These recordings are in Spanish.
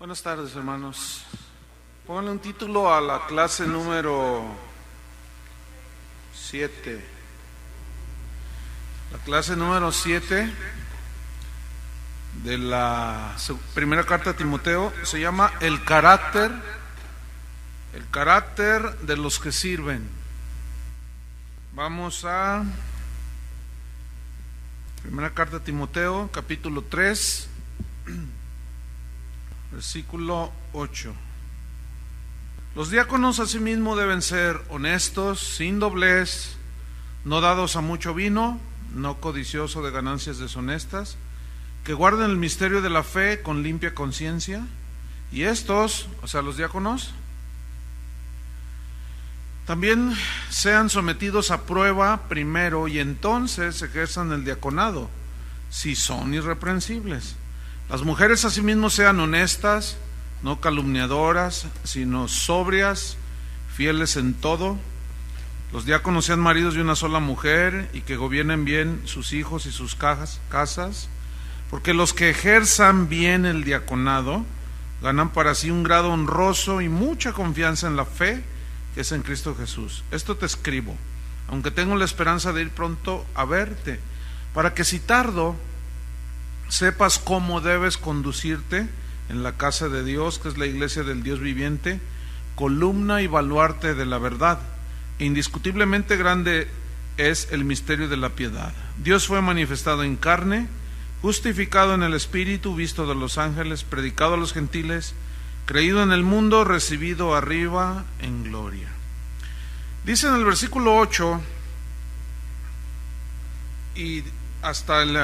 Buenas tardes, hermanos. Pónganle un título a la clase número 7. La clase número 7 de la primera carta a Timoteo se llama el carácter de los que sirven. Vamos a primera carta a Timoteo, capítulo 3. Versículo 8. Los diáconos asimismo deben ser honestos, sin doblez, no dados a mucho vino, no codiciosos de ganancias deshonestas, que guarden el misterio de la fe con limpia conciencia. Y estos, o sea, los diáconos, también sean sometidos a prueba primero y entonces ejerzan el diaconado, si son irreprensibles. Las mujeres asimismo sean honestas, no calumniadoras, sino sobrias, fieles en todo. Los diáconos sean maridos de una sola mujer y que gobiernen bien sus hijos y sus casas, porque los que ejerzan bien el diaconado ganan para sí un grado honroso y mucha confianza en la fe que es en Cristo Jesús. Esto te escribo, aunque tengo la esperanza de ir pronto a verte, para que si tardo, sepas cómo debes conducirte en la casa de Dios, que es la iglesia del Dios viviente, columna y baluarte de la verdad. E indiscutiblemente grande es el misterio de la piedad. Dios fue manifestado en carne, justificado en el Espíritu, visto de los ángeles, predicado a los gentiles, creído en el mundo, recibido arriba en gloria. Dice en el versículo 8 y hasta el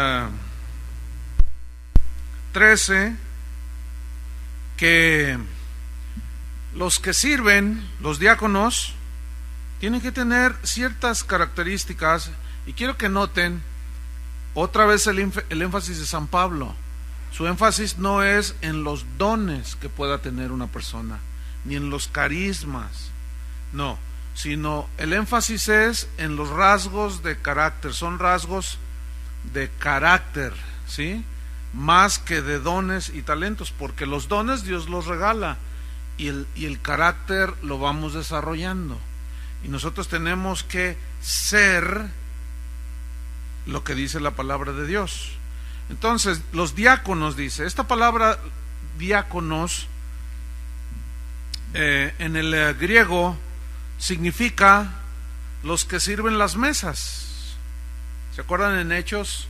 13 que los que sirven, los diáconos, tienen que tener ciertas características, y quiero que noten otra vez el énfasis de San Pablo. Su énfasis no es en los dones que pueda tener una persona, ni en los carismas, no, sino el énfasis es en los rasgos de carácter. Son rasgos de carácter, ¿sí?, más que de dones y talentos, porque los dones Dios los regala y el carácter lo vamos desarrollando, y nosotros tenemos que ser lo que dice la palabra de Dios. Entonces, los diáconos, dice, esta palabra diáconos en el griego significa los que sirven las mesas. ¿Se acuerdan en Hechos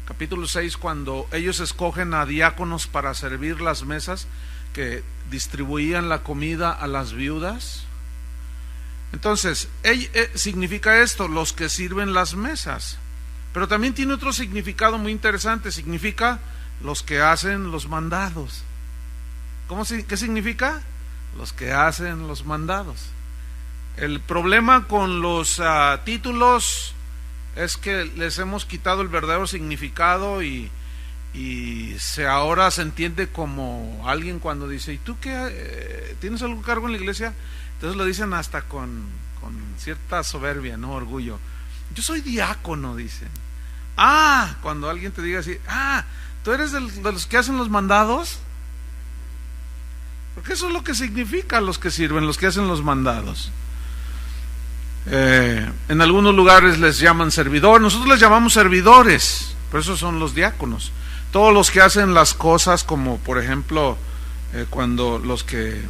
capítulo 6, cuando ellos escogen a diáconos para servir las mesas, que distribuían la comida a las viudas? Entonces, significa esto, los que sirven las mesas. Pero también tiene otro significado muy interesante, significa los que hacen los mandados. ¿Qué significa? Los que hacen los mandados. El problema con los títulos es que les hemos quitado el verdadero significado y ahora se entiende como alguien cuando dice, ¿y tú qué? ¿Tienes algún cargo en la iglesia? Entonces lo dicen hasta con cierta soberbia, ¿no? Orgullo. Yo soy diácono, dicen. Cuando alguien te diga así, ¿tú eres de los que hacen los mandados? Porque eso es lo que significa los que sirven, los que hacen los mandados. En algunos lugares les llaman servidor, nosotros les llamamos servidores, pero esos son los diáconos. Todos los que hacen las cosas, como por ejemplo cuando los que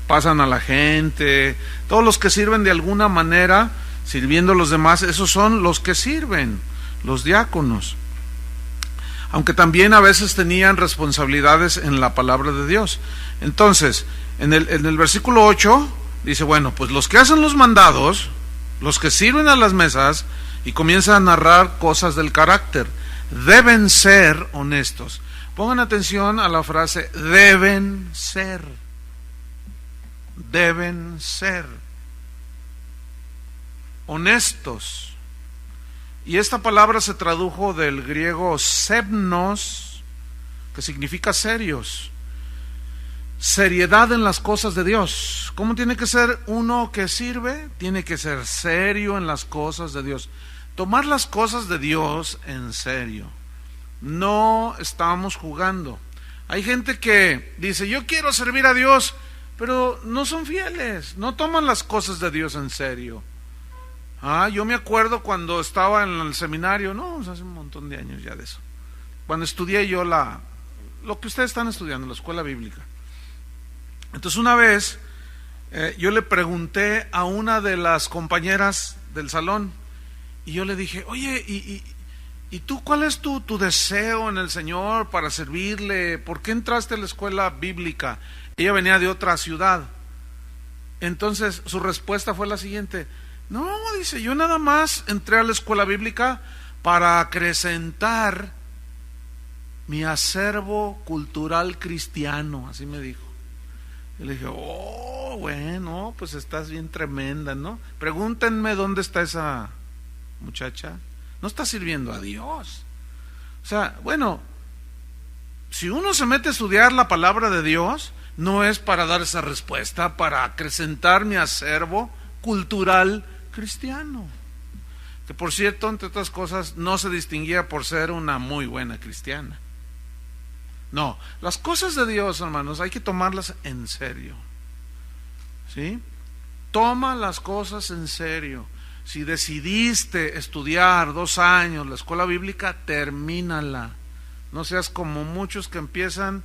pasan a la gente, todos los que sirven de alguna manera, sirviendo a los demás, esos son los que sirven, los diáconos. Aunque también a veces tenían responsabilidades en la palabra de Dios. Entonces, en el versículo 8 dice, bueno, pues los que hacen los mandados, los que sirven a las mesas, y comienza a narrar cosas del carácter, deben ser honestos. Pongan atención a la frase deben ser. Deben ser honestos. Y esta palabra se tradujo del griego semnos, que significa serios. Seriedad en las cosas de Dios. ¿Cómo tiene que ser uno que sirve? Tiene que ser serio en las cosas de Dios. Tomar las cosas de Dios en serio. No estamos jugando. Hay gente que dice, yo quiero servir a Dios, pero no son fieles, no toman las cosas de Dios en serio. Yo me acuerdo cuando estaba en el seminario, hace un montón de años ya de eso, cuando estudié yo lo que ustedes están estudiando, la escuela bíblica. Entonces una vez yo le pregunté a una de las compañeras del salón, y yo le dije, oye, ¿y tú cuál es tu deseo en el Señor para servirle? ¿Por qué entraste a la escuela bíblica? Ella venía de otra ciudad. Entonces su respuesta fue la siguiente: no, dice, yo nada más entré a la escuela bíblica para acrecentar mi acervo cultural cristiano, así me dijo. Y le dije, bueno, pues estás bien tremenda, ¿no? Pregúntenme dónde está esa muchacha. No está sirviendo a Dios. O sea, bueno, si uno se mete a estudiar la palabra de Dios, no es para dar esa respuesta, para acrecentar mi acervo cultural cristiano, que por cierto, entre otras cosas, no se distinguía por ser una muy buena cristiana. No, las cosas de Dios, hermanos, hay que tomarlas en serio, ¿sí? Toma las cosas en serio. Si decidiste estudiar 2 años la escuela bíblica, termínala. No seas como muchos que empiezan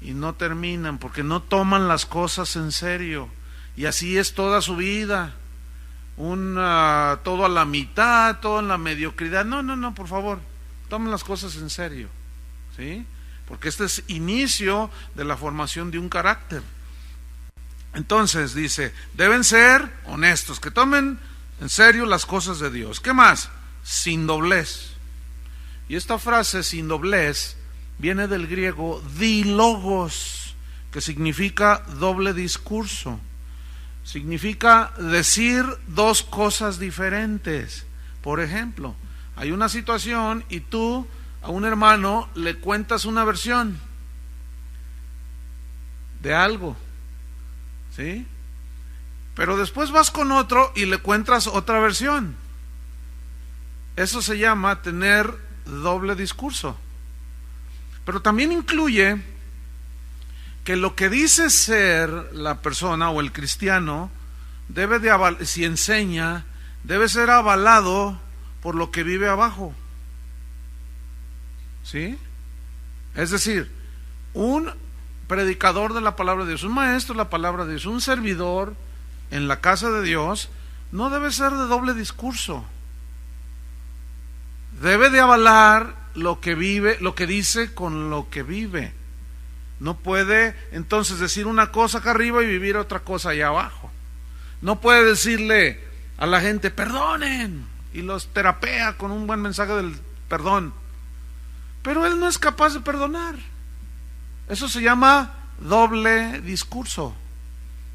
y no terminan, porque no toman las cosas en serio, y así es toda su vida. Todo a la mitad, todo en la mediocridad. No, por favor, tomen las cosas en serio, ¿sí? Porque este es inicio de la formación de un carácter. Entonces dice, deben ser honestos, que tomen en serio las cosas de Dios. ¿Qué más? Sin doblez. Y esta frase, sin doblez, viene del griego dilogos, que significa doble discurso. Significa decir 2 cosas diferentes. Por ejemplo, hay una situación y tú a un hermano le cuentas una versión de algo, ¿sí? Pero después vas con otro y le cuentas otra versión. Eso se llama tener doble discurso. Pero también incluye que lo que dice ser la persona o el cristiano debe de si enseña, debe ser avalado por lo que vive abajo, ¿sí? Es decir, un predicador de la palabra de Dios, un maestro de la palabra de Dios, un servidor en la casa de Dios, no debe ser de doble discurso. Debe de avalar lo que vive, lo que dice con lo que vive. No puede entonces decir una cosa acá arriba y vivir otra cosa allá abajo. No puede decirle a la gente, perdonen, y los terapea con un buen mensaje del perdón, pero él no es capaz de perdonar. Eso se llama doble discurso.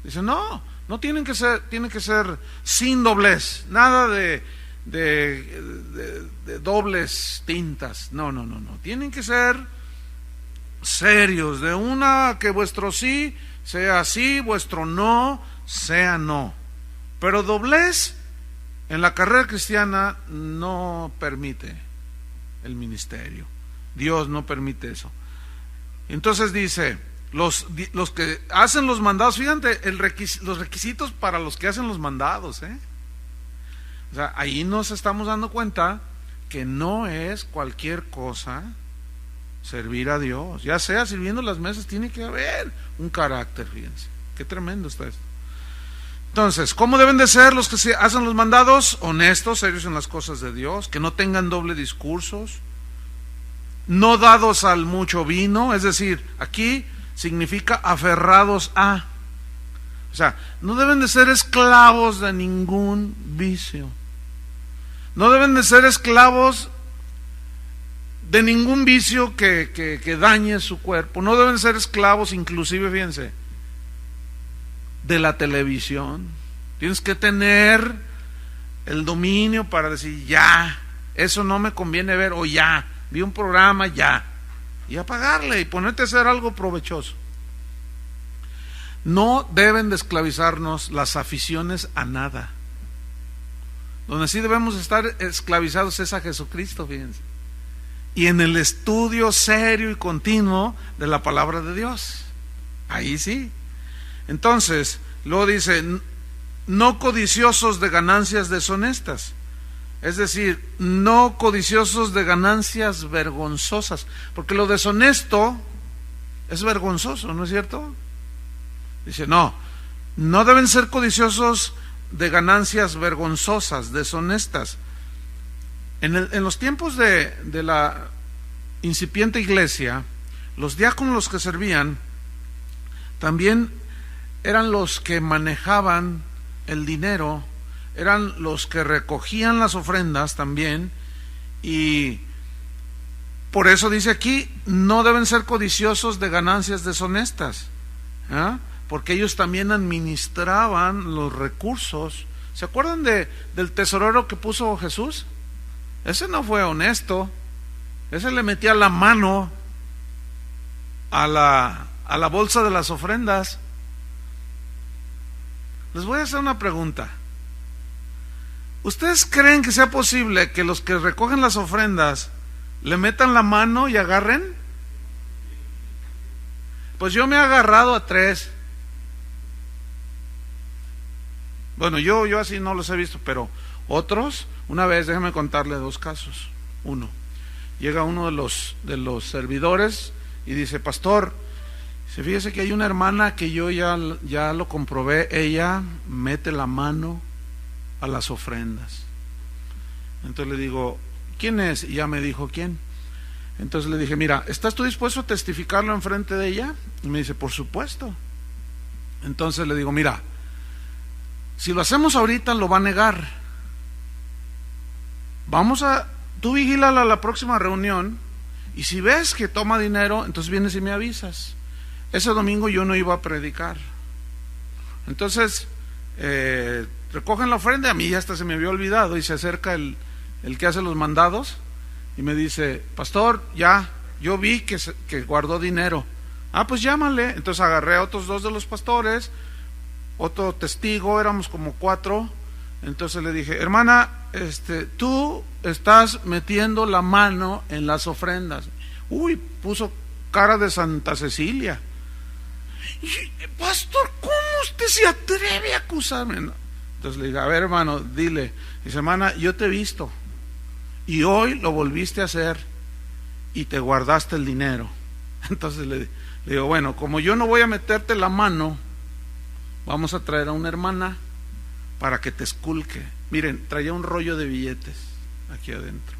Dice, no tiene que ser sin doblez, nada de dobles tintas. No. Tienen que ser serios, de una que vuestro sí sea sí, vuestro no sea no. Pero doblez en la carrera cristiana no permite el ministerio. Dios no permite eso. Entonces dice, los que hacen los mandados, fíjate los requisitos para los que hacen los mandados, O sea, ahí nos estamos dando cuenta que no es cualquier cosa servir a Dios. Ya sea sirviendo las mesas, tiene que haber un carácter, fíjense. Qué tremendo está esto. Entonces, ¿cómo deben de ser los que se hacen los mandados? Honestos, serios en las cosas de Dios, que no tengan doble discursos, no dados al mucho vino, es decir, aquí significa aferrados a. O sea, no deben de ser esclavos de ningún vicio. No deben de ser esclavos de ningún vicio que dañe su cuerpo. No deben ser esclavos, inclusive, fíjense, de la televisión. Tienes que tener el dominio para decir, ya, eso no me conviene ver, o ya, vi un programa, ya, y apagarle y ponerte a hacer algo provechoso. No deben de esclavizarnos las aficiones a nada. Donde sí debemos estar esclavizados es a Jesucristo, fíjense. y en el estudio serio y continuo de la palabra de Dios. Ahí sí. Entonces, luego dice, no codiciosos de ganancias deshonestas. Es decir, no codiciosos de ganancias vergonzosas, porque lo deshonesto es vergonzoso, ¿no es cierto? Dice, no deben ser codiciosos de ganancias vergonzosas, deshonestas. En los tiempos de la incipiente iglesia, los diáconos, los que servían, también eran los que manejaban el dinero, eran los que recogían las ofrendas también, y por eso dice aquí, no deben ser codiciosos de ganancias deshonestas, ¿eh? Porque ellos también administraban los recursos. ¿Se acuerdan del tesorero que puso Jesús? Ese no fue honesto, ese le metía la mano a la bolsa de las ofrendas. Les voy a hacer una pregunta. ¿Ustedes creen que sea posible que los que recogen las ofrendas le metan la mano y agarren? Pues yo me he agarrado a 3. Bueno, yo así no los he visto, pero otros, una vez, déjenme contarle 2 casos. Uno, llega uno de los servidores y dice, pastor, fíjese que hay una hermana que yo ya lo comprobé, ella mete la mano a las ofrendas. Entonces le digo, ¿quién es? Y ya me dijo quién. Entonces le dije, mira, ¿estás tú dispuesto a testificarlo enfrente de ella? Y me dice, por supuesto. Entonces le digo, mira, si lo hacemos ahorita lo va a negar. Tú vigílala a la próxima reunión, y si ves que toma dinero, entonces vienes y me avisas. Ese domingo yo no iba a predicar. Entonces recogen la ofrenda, a mí ya hasta se me había olvidado, y se acerca el que hace los mandados y me dice, pastor, ya, yo vi que guardó dinero. Pues llámale. Entonces agarré a otros 2 de los pastores, otro testigo, éramos como 4. Entonces le dije, hermana, tú estás metiendo la mano en las ofrendas. Uy, puso cara de Santa Cecilia. Pastor, ¿cómo usted se atreve a acusarme? No. Entonces le dije, a ver, hermano, dile. Dice, hermana, yo te he visto y hoy lo volviste a hacer y te guardaste el dinero. Entonces le digo, bueno, como yo no voy a meterte la mano, vamos a traer a una hermana para que te esculque. Miren, traía un rollo de billetes aquí adentro.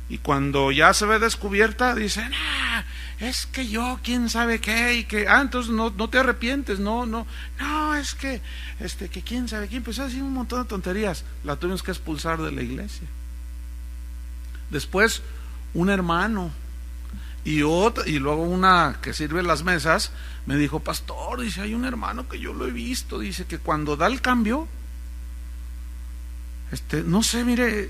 Y cuando ya se ve descubierta, dicen, es que yo, quién sabe qué, y que, entonces no te arrepientes, no, es que quién sabe quién, pues así un montón de tonterías. La tuvimos que expulsar de la iglesia. Después, un hermano, y luego una que sirve las mesas, me dijo, pastor, dice, hay un hermano que yo lo he visto, dice que cuando da el cambio, no sé, mire,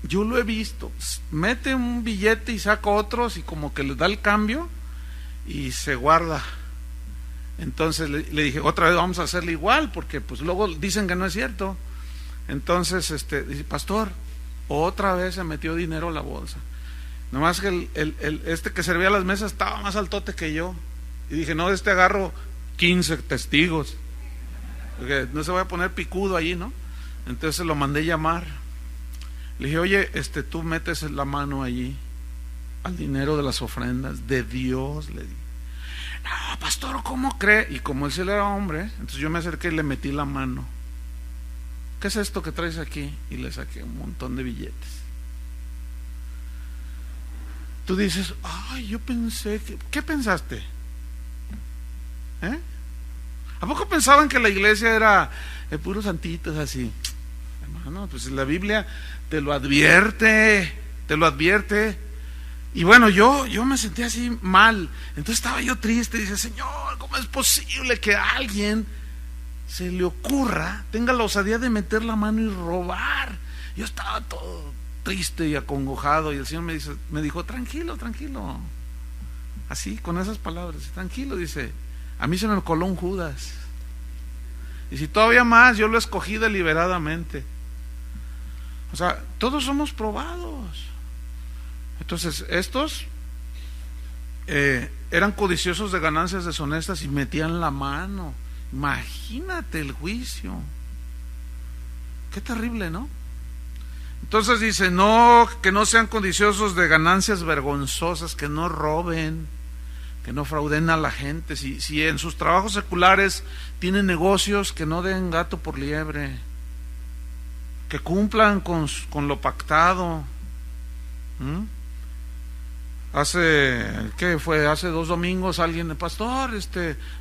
yo lo he visto, mete un billete y saca otros y como que le da el cambio y se guarda. Entonces le dije, otra vez vamos a hacerle igual, porque pues luego dicen que no es cierto. Entonces dice, pastor, otra vez se metió dinero a la bolsa. Nomás que el que servía las mesas estaba más altote que yo. Y dije, no, agarro 15 testigos, porque no se va a poner picudo allí, ¿no? Entonces lo mandé llamar. Le dije, oye, tú metes la mano allí al dinero de las ofrendas de Dios, le dije. No, pastor, ¿cómo cree? Y como él sí era hombre, entonces yo me acerqué y le metí la mano. ¿Qué es esto que traes aquí? Y le saqué un montón de billetes. Tú dices, yo pensé que... ¿Qué pensaste? ¿A poco pensaban que la iglesia era puros santitos así? Hermano, pues la Biblia te lo advierte. Y bueno, yo me sentí así mal. Entonces estaba yo triste. Dice, Señor, ¿cómo es posible que a alguien se le ocurra, tenga la osadía de meter la mano y robar? Yo estaba todo triste y acongojado, y el Señor me dijo, tranquilo, así, con esas palabras, tranquilo, dice, a mí se me coló un Judas, y si todavía más, yo lo escogí deliberadamente. O sea, todos somos probados. Entonces, estos eran codiciosos de ganancias deshonestas y metían la mano. Imagínate el juicio. Qué terrible, ¿no? Entonces dice, no, que no sean codiciosos de ganancias vergonzosas, que no roben, que no frauden a la gente. Si en sus trabajos seculares tienen negocios, que no den gato por liebre, que cumplan con lo pactado. ¿Qué fue? Hace 2 domingos alguien, pastor,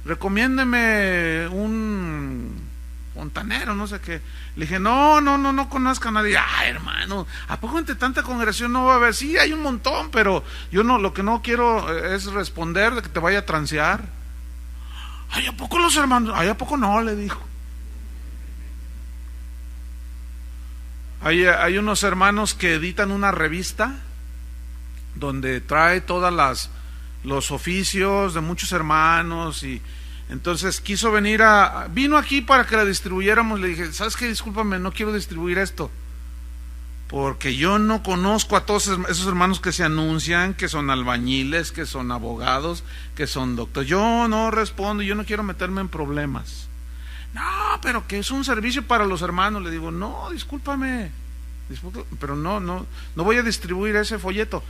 recomiéndeme un fontanero, no sé qué. Le dije, no conozco a nadie. Ay, hermano, ¿a poco entre tanta congregación no va a haber? Sí, hay un montón, pero yo no, lo que no quiero es responder de que te vaya a transear. Ay, ¿a poco los hermanos? Ay, ¿a poco no? Le dijo. Hay unos hermanos que editan una revista donde trae todas los oficios de muchos hermanos, y entonces vino aquí para que la distribuyéramos. Le dije, ¿sabes qué? Discúlpame, no quiero distribuir esto, porque yo no conozco a todos esos hermanos que se anuncian, que son albañiles, que son abogados, que son doctores. Yo no respondo, yo no quiero meterme en problemas. No, pero que es un servicio para los hermanos. Le digo, no, discúlpame, pero no voy a distribuir ese folleto.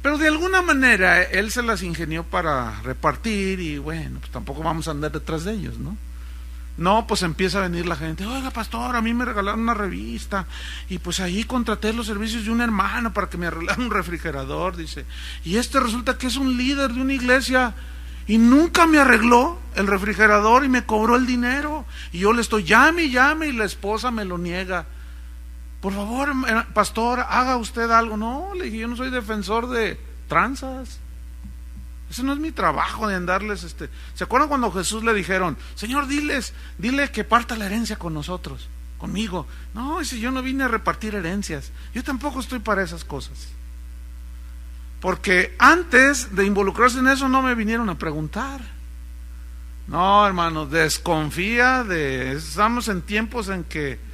Pero de alguna manera él se las ingenió para repartir, y bueno, pues tampoco vamos a andar detrás de ellos, ¿no? No, pues empieza a venir la gente, oiga, pastor, a mí me regalaron una revista, y pues ahí contraté los servicios de un hermano para que me arreglara un refrigerador, dice, y resulta que es un líder de una iglesia, y nunca me arregló el refrigerador y me cobró el dinero, y yo le estoy llame, y la esposa me lo niega. Por favor, pastor, haga usted algo. No, le dije, yo no soy defensor de tranzas. Ese no es mi trabajo de andarles. ¿Se acuerdan cuando Jesús le dijeron, Señor, dile que parta la herencia con nosotros, conmigo? No, dice, yo no vine a repartir herencias. Yo tampoco estoy para esas cosas. Porque antes de involucrarse en eso no me vinieron a preguntar. No, hermano, desconfía estamos en tiempos en que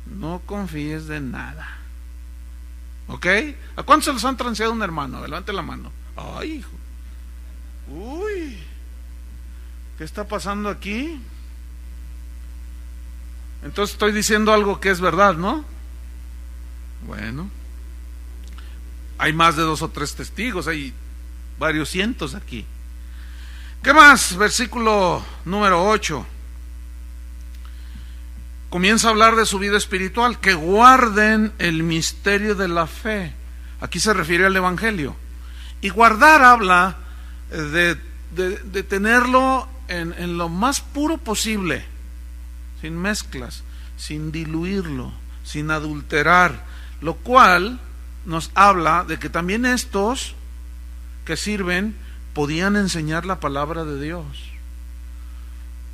no confíes de nada. ¿Ok? ¿A cuántos se los han transeado un hermano? Levante la mano. Ay, hijo. Uy, ¿qué está pasando aquí? Entonces estoy diciendo algo que es verdad, ¿no? Bueno, hay más de 2 o 3 testigos, hay varios cientos aquí. ¿Qué más? Versículo número 8. Comienza a hablar de su vida espiritual, que guarden el misterio de la fe. Aquí se refiere al Evangelio. Y guardar habla de tenerlo en lo más puro posible, sin mezclas, sin diluirlo, sin adulterar, lo cual nos habla de que también estos que sirven podían enseñar la palabra de Dios.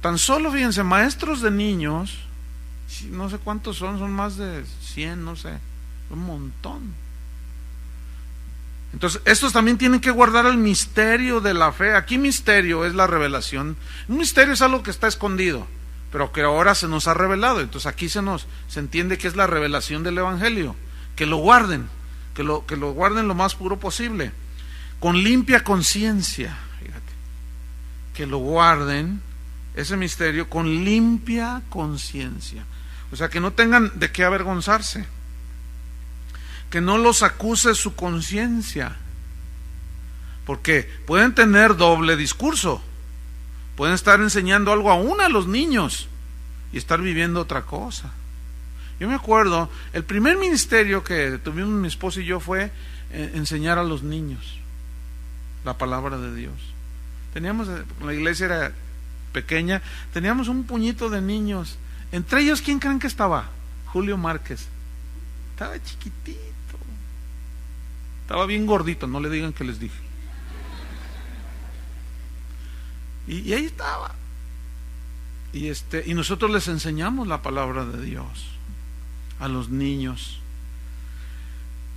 Tan solo, fíjense, maestros de niños, no sé cuántos son más de 100, no sé, un montón. Entonces, estos también tienen que guardar el misterio de la fe. Aquí misterio es la revelación. Un misterio es algo que está escondido, pero que ahora se nos ha revelado. Entonces aquí se entiende que es la revelación del Evangelio. Que lo guarden, que lo guarden lo más puro posible, con limpia conciencia. Fíjate, que lo guarden, ese misterio, con limpia conciencia. O sea, que no tengan de qué avergonzarse, que no los acuse su conciencia, porque pueden tener doble discurso, pueden estar enseñando algo aún a los niños y estar viviendo otra cosa. Yo me acuerdo, el primer ministerio que tuvimos mi esposo y yo fue enseñar a los niños la palabra de Dios. La iglesia era pequeña, teníamos un puñito de niños. Entre ellos, ¿quién creen que estaba? Julio Márquez. Estaba chiquitito, estaba bien gordito, no le digan que les dije. Y ahí estaba. Y nosotros les enseñamos la palabra de Dios a los niños.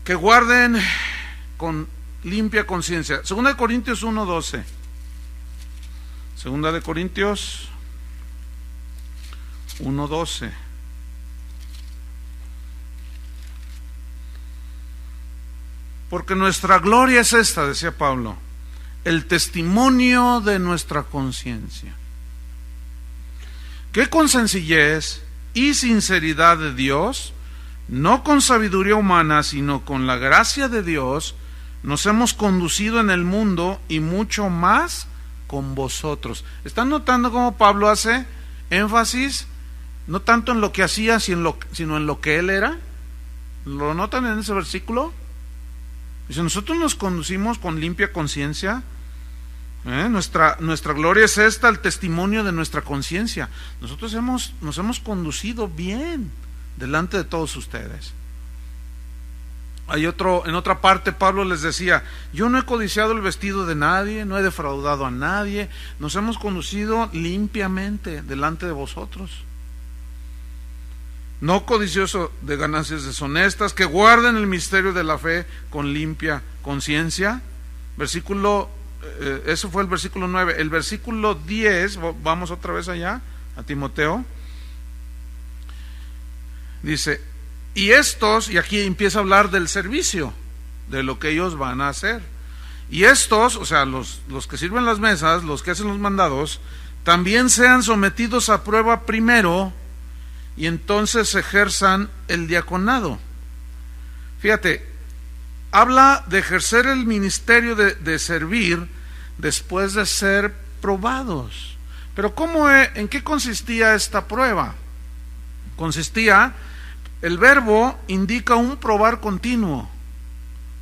Que guarden con limpia conciencia. 2 Corintios 1:12. 2 Corintios 1:12. Porque nuestra gloria es esta, decía Pablo, el testimonio de nuestra conciencia. Que con sencillez y sinceridad de Dios, no con sabiduría humana, sino con la gracia de Dios, nos hemos conducido en el mundo y mucho más con vosotros. ¿Están notando cómo Pablo hace énfasis no tanto en lo que hacía, sino en lo que él era? ¿Lo notan en ese versículo? Dice, nosotros nos conducimos con limpia conciencia. Nuestra gloria es esta, el testimonio de nuestra conciencia. Nosotros nos hemos conducido bien delante de todos ustedes. En otra parte Pablo les decía, yo no he codiciado el vestido de nadie, no he defraudado a nadie, nos hemos conducido limpiamente delante de vosotros. No codicioso de ganancias deshonestas, que guarden el misterio de la fe con limpia conciencia. Eso fue el versículo 9. El versículo 10, vamos otra vez allá, a Timoteo. Dice, y estos, y aquí empieza a hablar del servicio, de lo que ellos van a hacer. Y estos, o sea, los que sirven las mesas, los que hacen los mandados, también sean sometidos a prueba primero, y entonces ejerzan el diaconado. Fíjate, habla de ejercer el ministerio de servir después de ser probados. Pero ¿en qué consistía esta prueba? El verbo indica un probar continuo.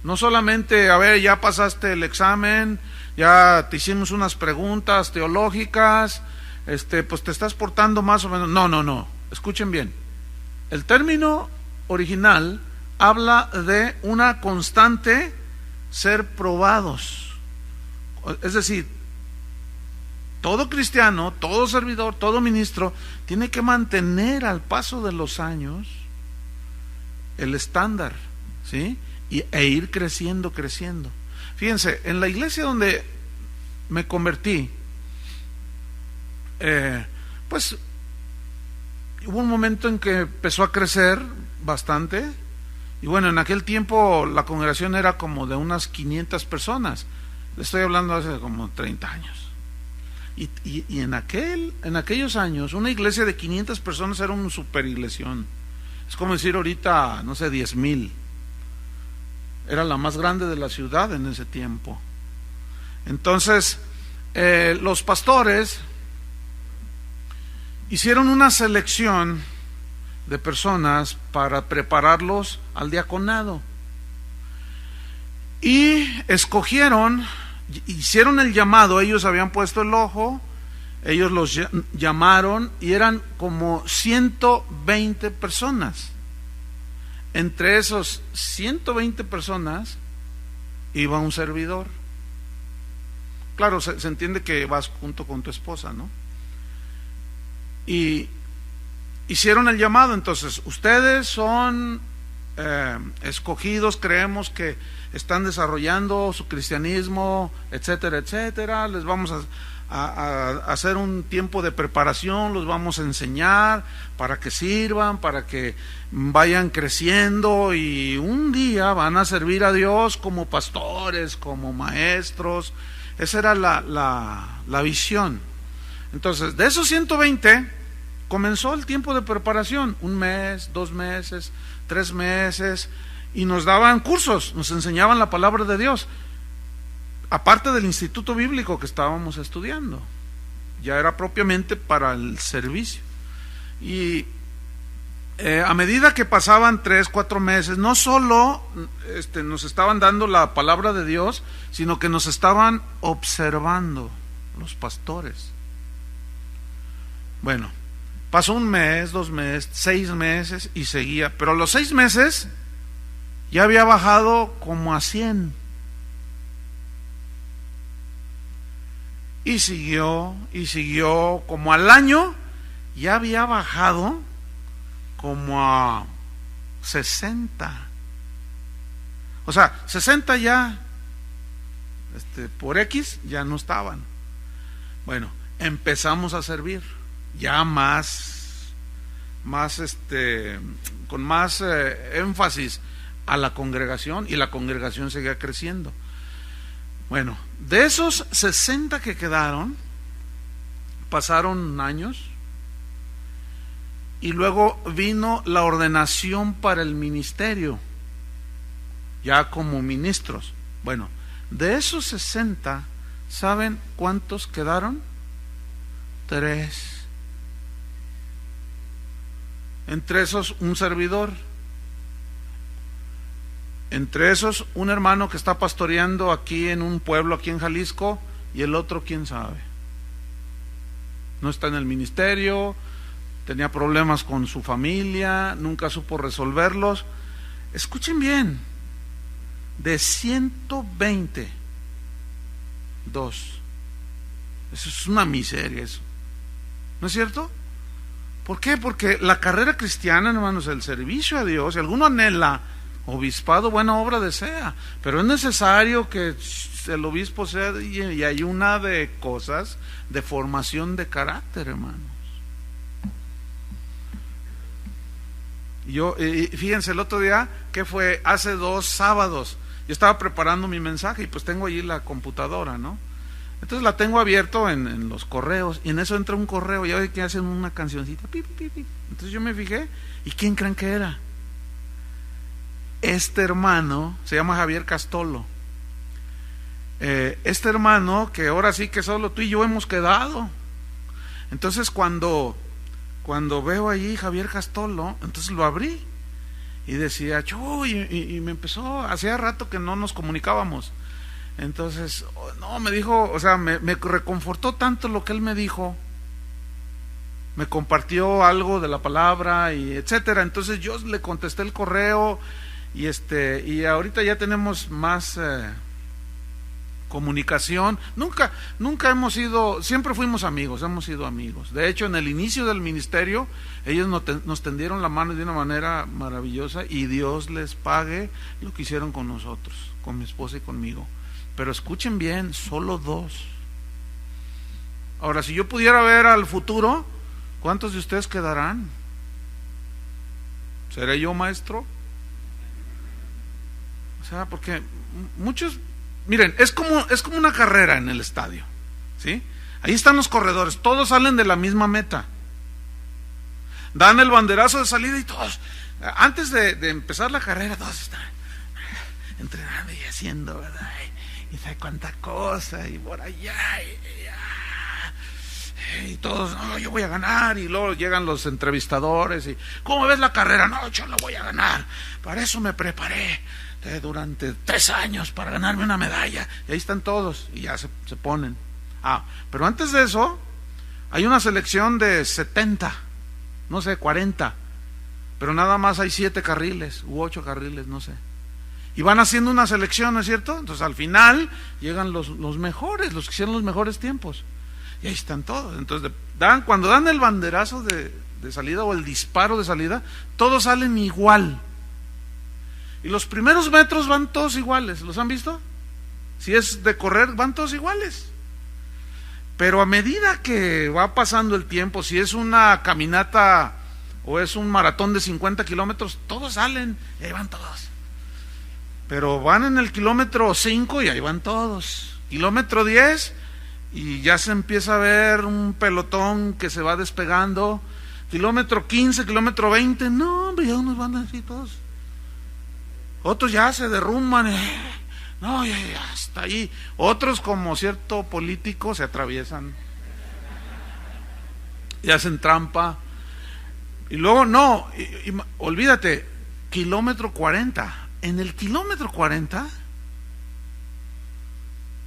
No solamente, a ver, ya pasaste el examen, ya te hicimos unas preguntas teológicas, pues te estás portando más o menos. No. Escuchen bien, el término original habla de una constante ser probados. Es decir, todo cristiano, todo servidor, todo ministro tiene que mantener al paso de los años el estándar, ¿sí? E ir creciendo. Fíjense, en la iglesia donde me convertí, pues hubo un momento en que empezó a crecer bastante, y bueno, en aquel tiempo la congregación era como de unas 500 personas. Le estoy hablando hace como 30 años. Y en aquellos años, una iglesia de 500 personas era un super iglesión. Es como decir ahorita, no sé, 10,000. Era la más grande de la ciudad en ese tiempo. Entonces, los pastores hicieron una selección de personas para prepararlos al diaconado. Y hicieron el llamado, ellos habían puesto el ojo, ellos los llamaron y eran como 120 personas. Entre esos 120 personas iba un servidor. Claro, se entiende que vas junto con tu esposa, ¿no? Y hicieron el llamado. Entonces, ustedes son escogidos, creemos que están desarrollando su cristianismo, etcétera, etcétera. Les vamos a hacer un tiempo de preparación, los vamos a enseñar para que sirvan, para que vayan creciendo, y un día van a servir a Dios como pastores, como maestros. Esa era la visión. Entonces, de esos 120 comenzó el tiempo de preparación, 1 mes, 2 meses, 3 meses, y nos daban cursos, nos enseñaban la palabra de Dios, aparte del instituto bíblico que estábamos estudiando. Ya era propiamente para el servicio. Y a medida que pasaban 3, 4 meses, no solo nos estaban dando la palabra de Dios, sino que nos estaban observando los pastores. Bueno, pasó 1 mes, 2 meses, 6 meses y seguía, pero a los 6 meses ya había bajado como a 100. Y siguió, como al año ya había bajado como a 60. O sea, 60 ya, por X ya no estaban. Bueno, empezamos a servir ya con más énfasis, a la congregación, y la congregación seguía creciendo. Bueno, de esos 60 que quedaron, pasaron años, y luego vino la ordenación para el ministerio, ya como ministros. Bueno, de esos 60, ¿saben cuántos quedaron? 3. Entre esos, un servidor. Entre esos, un hermano que está pastoreando aquí en un pueblo, aquí en Jalisco, y el otro, quién sabe. No está en el ministerio, tenía problemas con su familia, nunca supo resolverlos. Escuchen bien, de 120, 2. Eso es una miseria, eso. ¿No es cierto? ¿Por qué? Porque la carrera cristiana, hermanos, el servicio a Dios, si alguno anhela obispado, buena obra desea, pero es necesario que el obispo sea, y hay una de cosas de formación de carácter, hermanos. Fíjense, el otro día, ¿qué fue? Hace 2 sábados, yo estaba preparando mi mensaje y pues tengo allí la computadora, ¿no? Entonces la tengo abierto en los correos, y en eso entra un correo, ya ve que hacen una cancioncita, pi, pi, pi. Entonces yo me fijé, ¿y quién creen que era? Este hermano, se llama Javier Castolo. Este hermano, que ahora sí que solo tú y yo hemos quedado. Entonces cuando veo allí Javier Castolo, entonces lo abrí, y decía, y me empezó, hacía rato que no nos comunicábamos. Entonces, no, me dijo, o sea, me reconfortó tanto lo que él me dijo, me compartió algo de la palabra y etcétera. Entonces yo le contesté el correo, y ahorita ya tenemos más comunicación. Nunca hemos sido, siempre fuimos amigos, hemos sido amigos. De hecho, en el inicio del ministerio, ellos nos tendieron la mano de una manera maravillosa, y Dios les pague lo que hicieron con nosotros, con mi esposa y conmigo. Pero escuchen bien, solo 2. Ahora, si yo pudiera ver al futuro, ¿cuántos de ustedes quedarán? ¿Seré yo maestro? O sea, porque muchos, miren, es como una carrera en el estadio, ¿sí? Ahí están los corredores, todos salen de la misma meta. Dan el banderazo de salida y todos, antes de empezar la carrera, todos están entrenando y haciendo, ¿verdad? Y sabe cuánta cosa, y por allá, y todos, no, yo voy a ganar, y luego llegan los entrevistadores, y ¿cómo ves la carrera? No, yo la voy a ganar, para eso me preparé durante 3 años para ganarme una medalla, y ahí están todos, y ya se ponen. Pero antes de eso, hay una selección de 70, no sé, 40, pero nada más hay 7 carriles, u 8 carriles, no sé. Y van haciendo una selección, ¿no es cierto? Entonces al final llegan los mejores, los que hicieron los mejores tiempos. Y ahí están todos. Entonces cuando dan el banderazo de salida o el disparo de salida, todos salen igual. Y los primeros metros van todos iguales, ¿los han visto? Si es de correr, van todos iguales. Pero a medida que va pasando el tiempo, si es una caminata o es un maratón de 50 kilómetros, todos salen y ahí van todos. Pero van en el kilómetro 5 y ahí van todos. Kilómetro 10 y ya se empieza a ver un pelotón que se va despegando. Kilómetro 15, kilómetro 20, no, hombre, ya unos van así todos. Otros ya se derrumban, no, ya hasta ahí. Otros, como cierto político, se atraviesan y hacen trampa. Y luego, no, olvídate, kilómetro 40. En el kilómetro 40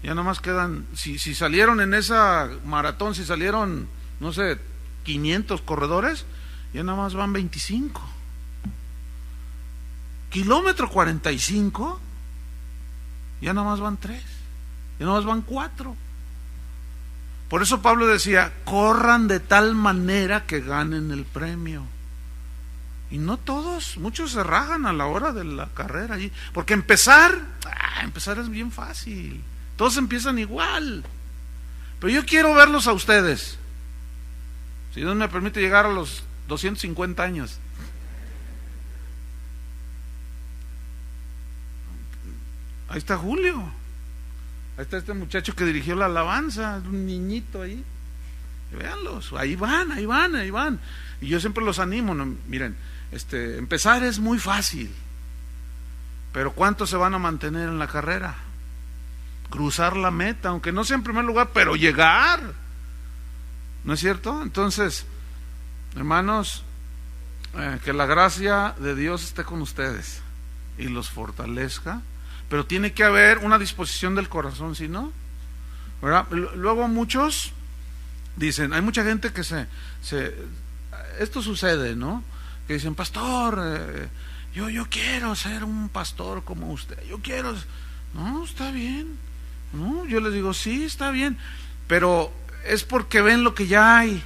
ya nomás quedan, si salieron en esa maratón, si salieron, no sé, 500 corredores, ya nada más van 25. Kilómetro 45, ya nada más van 3, ya nada más van 4. Por eso Pablo decía, corran de tal manera que ganen el premio. Y no todos, muchos se rajan a la hora de la carrera allí, porque empezar es bien fácil, todos empiezan igual. Pero yo quiero verlos a ustedes, si Dios me permite llegar a los 250 años. Ahí está Julio. Ahí está este muchacho que dirigió la alabanza, un niñito ahí. Véanlos, ahí van. Y yo siempre los animo, ¿no? Miren, empezar es muy fácil, pero ¿cuántos se van a mantener en la carrera? Cruzar la meta, aunque no sea en primer lugar, pero llegar, ¿no es cierto? Entonces, hermanos, que la gracia de Dios esté con ustedes y los fortalezca, pero tiene que haber una disposición del corazón, si no, ¿verdad? Luego muchos dicen, hay mucha gente que esto sucede, ¿no? Que dicen, pastor, yo quiero ser un pastor como usted, yo quiero. No, está bien. No, yo les digo, sí, está bien, pero es porque ven lo que ya hay.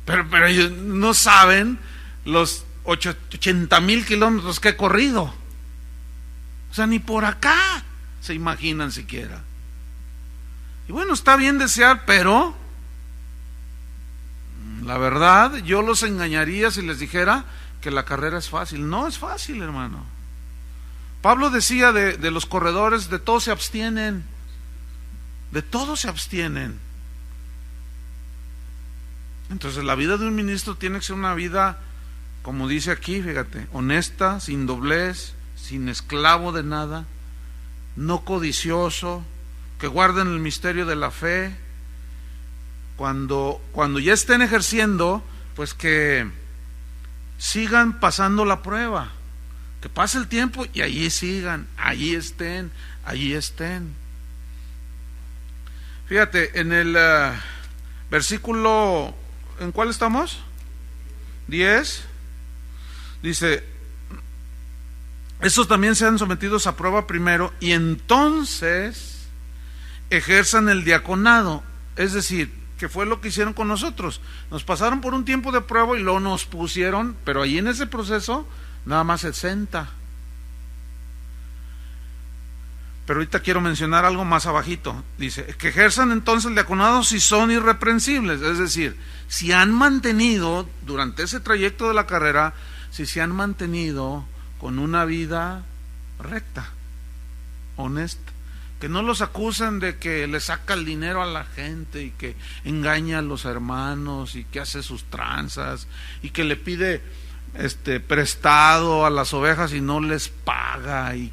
Pero ellos no saben los 80,000 kilómetros que he corrido. O sea, ni por acá se imaginan siquiera. Y bueno, está bien desear, pero la verdad, yo los engañaría si les dijera que la carrera es fácil. No es fácil, hermano. Pablo decía de los corredores, de todos se abstienen. De todos se abstienen. Entonces la vida de un ministro tiene que ser una vida, como dice aquí, fíjate, honesta, sin doblez, sin esclavo de nada, no codicioso, que guarden el misterio de la fe. Cuando ya estén ejerciendo, pues que sigan pasando la prueba, que pase el tiempo y allí sigan, allí estén. Fíjate, en el versículo, ¿en cuál estamos? 10, dice, estos también sean sometidos a prueba primero y entonces ejerzan el diaconado. Es decir, que fue lo que hicieron con nosotros, nos pasaron por un tiempo de prueba y luego nos pusieron, pero ahí en ese proceso nada más 60. Pero ahorita quiero mencionar algo más abajito. Dice, que ejerzan entonces el diaconado si son irreprensibles, es decir, si han mantenido durante ese trayecto de la carrera, si se han mantenido con una vida recta, honesta, que no los acusen de que le saca el dinero a la gente y que engaña a los hermanos y que hace sus tranzas y que le pide prestado a las ovejas y no les paga y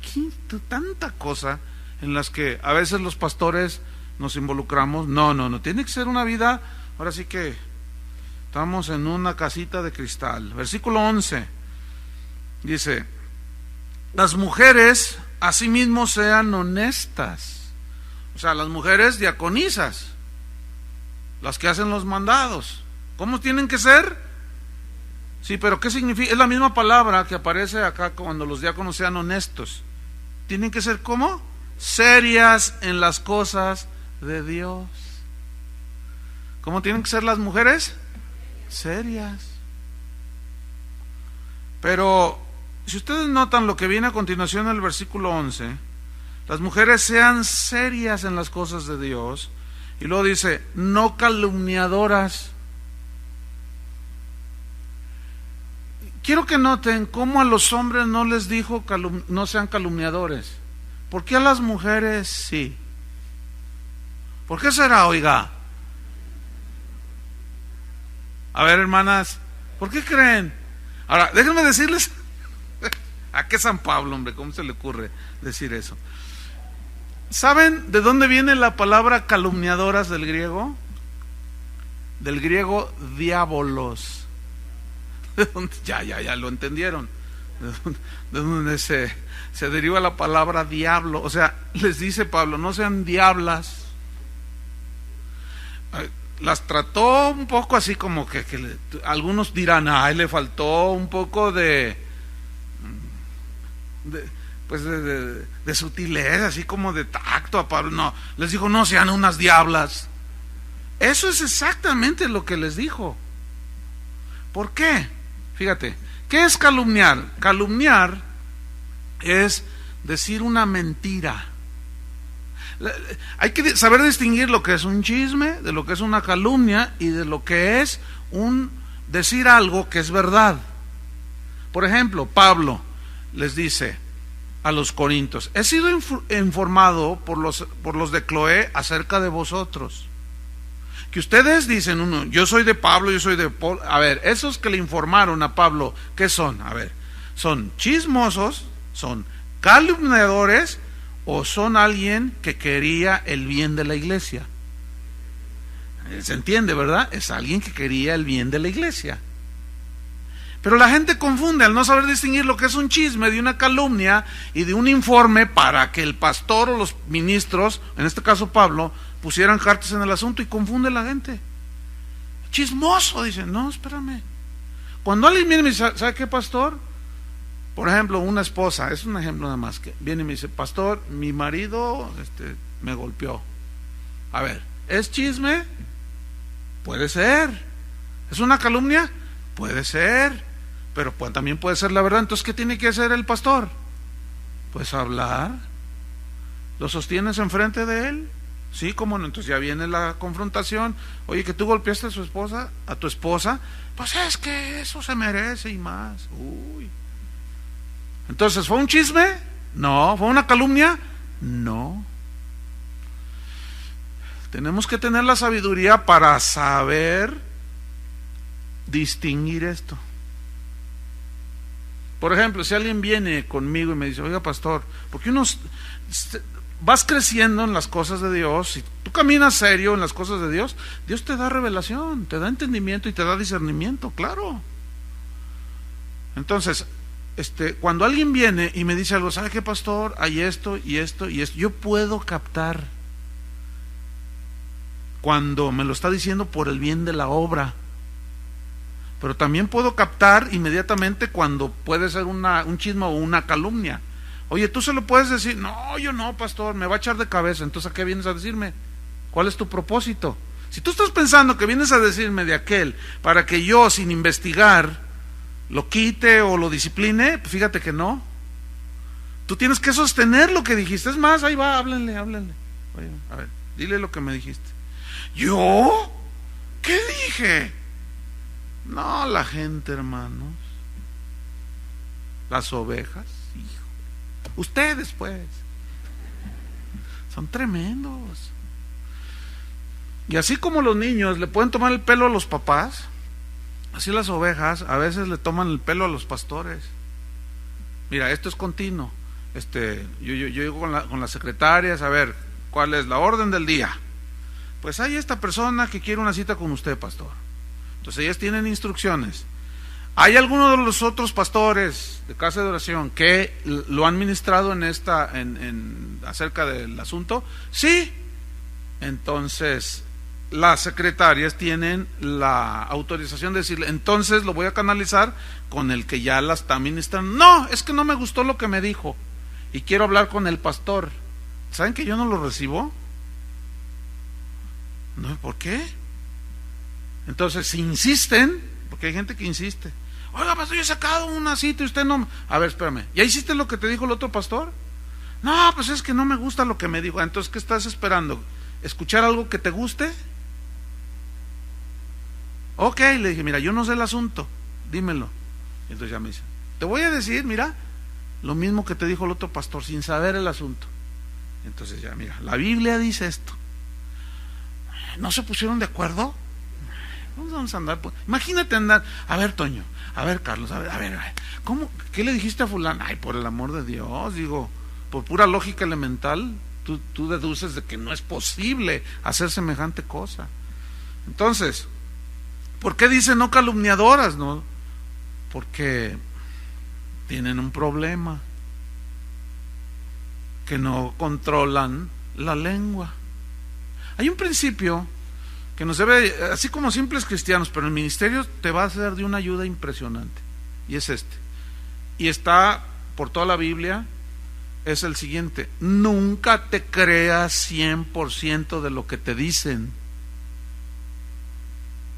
tanta cosa en las que a veces los pastores nos involucramos. No, tiene que ser una vida, ahora sí que estamos en una casita de cristal. Versículo 11 dice, las mujeres asimismo sean honestas. O sea, las mujeres diaconisas, las que hacen los mandados, ¿cómo tienen que ser? Sí, pero ¿qué significa? Es la misma palabra que aparece acá cuando los diáconos sean honestos. Tienen que ser ¿cómo? Serias en las cosas de Dios. ¿Cómo tienen que ser las mujeres? Serias. Pero si ustedes notan lo que viene a continuación en el versículo 11, las mujeres sean serias en las cosas de Dios, y luego dice, no calumniadoras. Quiero que noten cómo a los hombres no les dijo no sean calumniadores. ¿Por qué a las mujeres sí? ¿Por qué será, oiga? A ver, hermanas, ¿por qué creen? Ahora, déjenme decirles, ¿a qué San Pablo, hombre? ¿Cómo se le ocurre decir eso? ¿Saben de dónde viene la palabra calumniadoras del griego? Del griego diabolos. Ya lo entendieron. De donde se deriva la palabra diablo. O sea, les dice Pablo, no sean diablas. Las trató un poco así como que algunos dirán, ay, le faltó un poco de sutileza, así como de tacto a Pablo. No, les dijo, no sean unas diablas. Eso es exactamente lo que les dijo. ¿Por qué? Fíjate, ¿qué es calumniar? Calumniar es decir una mentira. Hay que saber distinguir lo que es un chisme, de lo que es una calumnia y de lo que es decir algo que es verdad. Por ejemplo, Pablo les dice a los corintios: he sido informado por los de Cloé acerca de vosotros, que ustedes dicen uno, yo soy de Pablo, yo soy de Pablo. A ver, esos que le informaron a Pablo, ¿qué son? A ver, ¿son chismosos? ¿Son calumniadores? ¿O son alguien que quería el bien de la iglesia? ¿Se entiende, verdad? Es alguien que quería el bien de la iglesia. Pero la gente confunde al no saber distinguir lo que es un chisme de una calumnia y de un informe para que el pastor o los ministros, en este caso Pablo, pusieran cartas en el asunto, y confunde a la gente. Chismoso, dicen. No, espérame. Cuando alguien viene y me dice, ¿sabe qué, pastor? Por ejemplo, una esposa, es un ejemplo nada más, que viene y me dice, pastor, mi marido me golpeó. A ver, ¿es chisme? Puede ser. ¿Es una calumnia? Puede ser. Pero también puede ser la verdad. Entonces, ¿qué tiene que hacer el pastor? Pues hablar. ¿Lo sostienes enfrente de él? Sí, cómo no. Entonces ya viene la confrontación. Oye, que tú golpeaste a tu esposa, pues es que eso se merece y más. Uy. Entonces, ¿fue un chisme? No. ¿Fue una calumnia? No. Tenemos que tener la sabiduría para saber distinguir esto. Por ejemplo, si alguien viene conmigo y me dice, oiga, pastor, porque vas creciendo en las cosas de Dios, si tú caminas serio en las cosas de Dios, Dios te da revelación, te da entendimiento y te da discernimiento, claro. Entonces, cuando alguien viene y me dice algo, ¿sabe qué, pastor? Hay esto y esto y esto, yo puedo captar cuando me lo está diciendo por el bien de la obra, pero también puedo captar inmediatamente cuando puede ser un chisme o una calumnia. Oye, tú se lo puedes decir, no, yo no, pastor, me va a echar de cabeza. Entonces, ¿a qué vienes a decirme? ¿Cuál es tu propósito? Si tú estás pensando que vienes a decirme de aquel para que yo, sin investigar, lo quite o lo discipline, pues fíjate que no. Tú tienes que sostener lo que dijiste. Es más, ahí va, háblenle. Oye, a ver, dile lo que me dijiste. ¿Yo? ¿Qué dije? No, la gente, hermanos, las ovejas, hijo, ustedes pues, son tremendos. Y así como los niños le pueden tomar el pelo a los papás, así las ovejas a veces le toman el pelo a los pastores. Mira, esto es continuo. Yo llego con las secretarias, a ver, ¿cuál es la orden del día? Pues hay esta persona que quiere una cita con usted, pastor. Entonces ellas tienen instrucciones. ¿Hay alguno de los otros pastores de casa de oración que lo han ministrado acerca del asunto? Sí. Entonces las secretarias tienen la autorización de decirle, entonces lo voy a canalizar con el que ya la está ministrando. No, es que no me gustó lo que me dijo y quiero hablar con el pastor. ¿Saben que yo no lo recibo? No, ¿por qué? Entonces, si insisten, porque hay gente que insiste, oiga, pastor, yo he sacado una cita y usted no. A ver, espérame, ¿ya hiciste lo que te dijo el otro pastor? No, pues es que no me gusta lo que me dijo. Entonces, ¿qué estás esperando? ¿Escuchar algo que te guste? Ok, le dije, mira, yo no sé el asunto, dímelo. Y entonces ya me dice, te voy a decir, mira, lo mismo que te dijo el otro pastor, sin saber el asunto. Entonces ya, mira, la Biblia dice esto. ¿No se pusieron de acuerdo? Vamos a andar, imagínate andar, a ver, Toño, a ver, Carlos, a ver, ¿cómo? ¿Qué le dijiste a fulano? Ay, por el amor de Dios, digo, por pura lógica elemental, tú deduces de que no es posible hacer semejante cosa. Entonces, ¿por qué dice no calumniadoras? No, porque tienen un problema, que no controlan la lengua. Hay un principio que nos debe, así como simples cristianos, pero el ministerio te va a ser de una ayuda impresionante, y es y está por toda la Biblia, es el siguiente: nunca te creas 100% de lo que te dicen,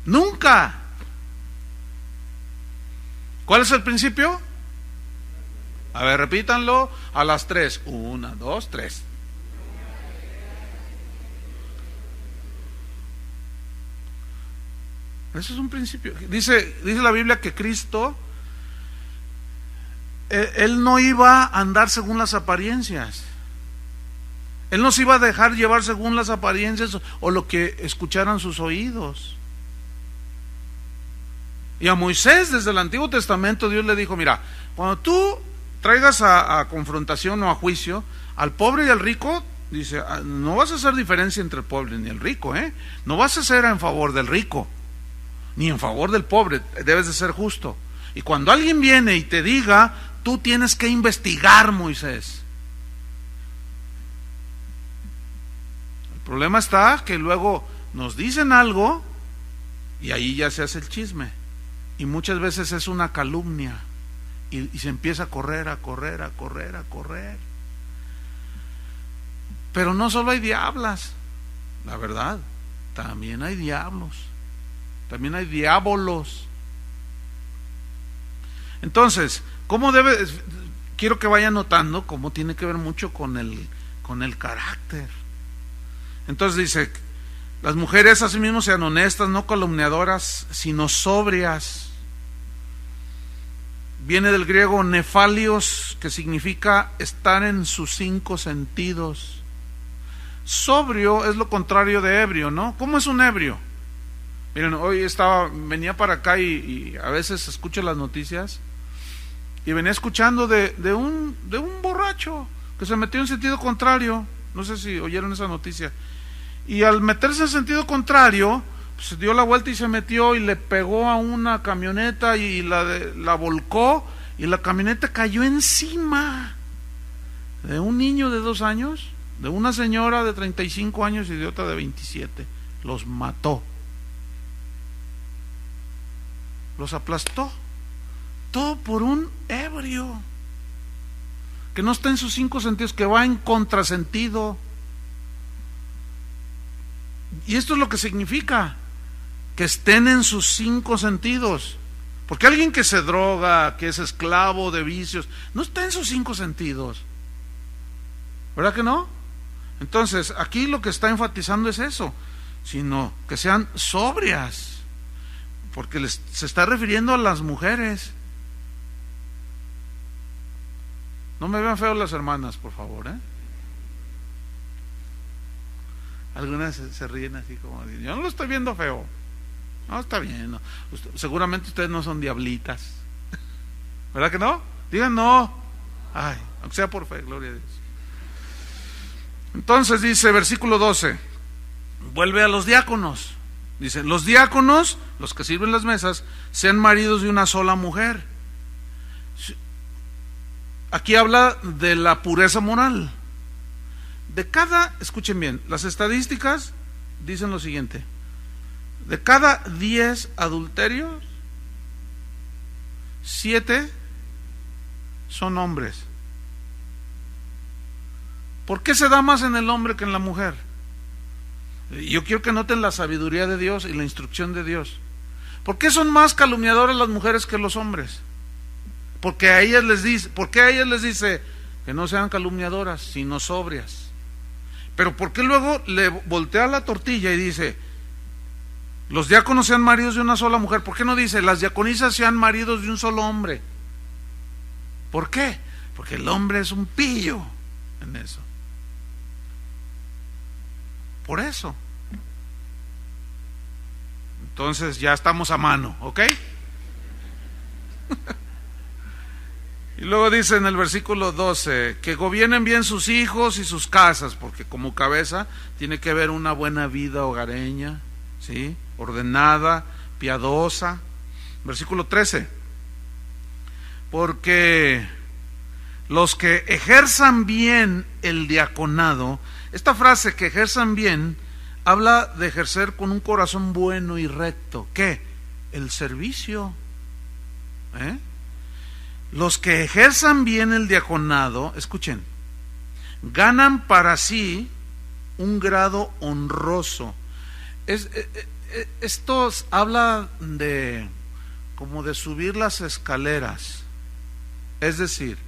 nunca. ¿Cuál es el principio? A ver, repítanlo a las 3, 1, 2, 3. Eso es un principio. Dice la Biblia que Cristo él no iba a andar según las apariencias. Él no se iba a dejar llevar según las apariencias o lo que escucharan sus oídos. Y a Moisés, desde el Antiguo Testamento, Dios le dijo: mira, cuando tú traigas a confrontación o a juicio al pobre y al rico, dice, no vas a hacer diferencia entre el pobre ni el rico, no vas a ser en favor del rico ni en favor del pobre, debes de ser justo. Y cuando alguien viene y te diga, tú tienes que investigar, Moisés. El problema está que luego nos dicen algo y ahí ya se hace el chisme, y muchas veces es una calumnia y se empieza a correr. Pero no solo hay diablas, la verdad, también hay diablos, también hay diabolos. Entonces, quiero que vayan notando cómo tiene que ver mucho con el carácter. Entonces dice: las mujeres asimismo sean honestas, no calumniadoras, sino sobrias. Viene del griego nefalios, que significa estar en sus 5 sentidos. Sobrio es lo contrario de ebrio, ¿no? ¿Cómo es un ebrio? Miren, hoy venía para acá y a veces escucho las noticias y venía escuchando de un borracho que se metió en sentido contrario. No sé si oyeron esa noticia. Y al meterse en sentido contrario, se dio la vuelta y se metió y le pegó a una camioneta y la volcó, y la camioneta cayó encima de un niño de 2 años, de una señora de 35 años y de otra de 27. Los mató, los aplastó, todo por un ebrio que no está en sus 5 sentidos, que va en contrasentido. Y esto es lo que significa que estén en sus 5 sentidos, porque alguien que se droga, que es esclavo de vicios, no está en sus 5 sentidos, ¿verdad que no? Entonces aquí lo que está enfatizando es eso, sino que sean sobrias, porque se está refiriendo a las mujeres. No me vean feo las hermanas, por favor, Algunas se ríen así como: yo no lo estoy viendo feo. No, está bien, no. Seguramente ustedes no son diablitas, ¿verdad que no? Digan no. Ay, aunque sea por fe, gloria a Dios. Entonces dice, versículo 12, vuelve a los diáconos. Dice: los diáconos, los que sirven las mesas, sean maridos de una sola mujer. Aquí habla de la pureza moral. Escuchen bien, las estadísticas dicen lo siguiente: de cada 10 adulterios, 7 son hombres. ¿Por qué se da más en el hombre que en la mujer? Yo quiero que noten la sabiduría de Dios y la instrucción de Dios. ¿Por qué son más calumniadoras las mujeres que los hombres? Porque a ellas les dice que no sean calumniadoras, sino sobrias. Pero ¿por qué luego le voltea la tortilla y dice: los diáconos sean maridos de una sola mujer? ¿Por qué no dice: las diaconisas sean maridos de un solo hombre? ¿Por qué? Porque el hombre es un pillo en eso. Por eso. Entonces ya estamos a mano, ¿ok? Y luego dice en el versículo 12, que gobiernen bien sus hijos y sus casas, porque como cabeza tiene que haber una buena vida hogareña, ¿sí? Ordenada, piadosa. Versículo 13, porque los que ejerzan bien el diaconado, esta frase, que ejerzan bien, habla de ejercer con un corazón bueno y recto. ¿Qué? El servicio. Los que ejerzan bien el diaconado, escuchen, ganan para sí un grado honroso. Esto habla de como de subir las escaleras. Es decir,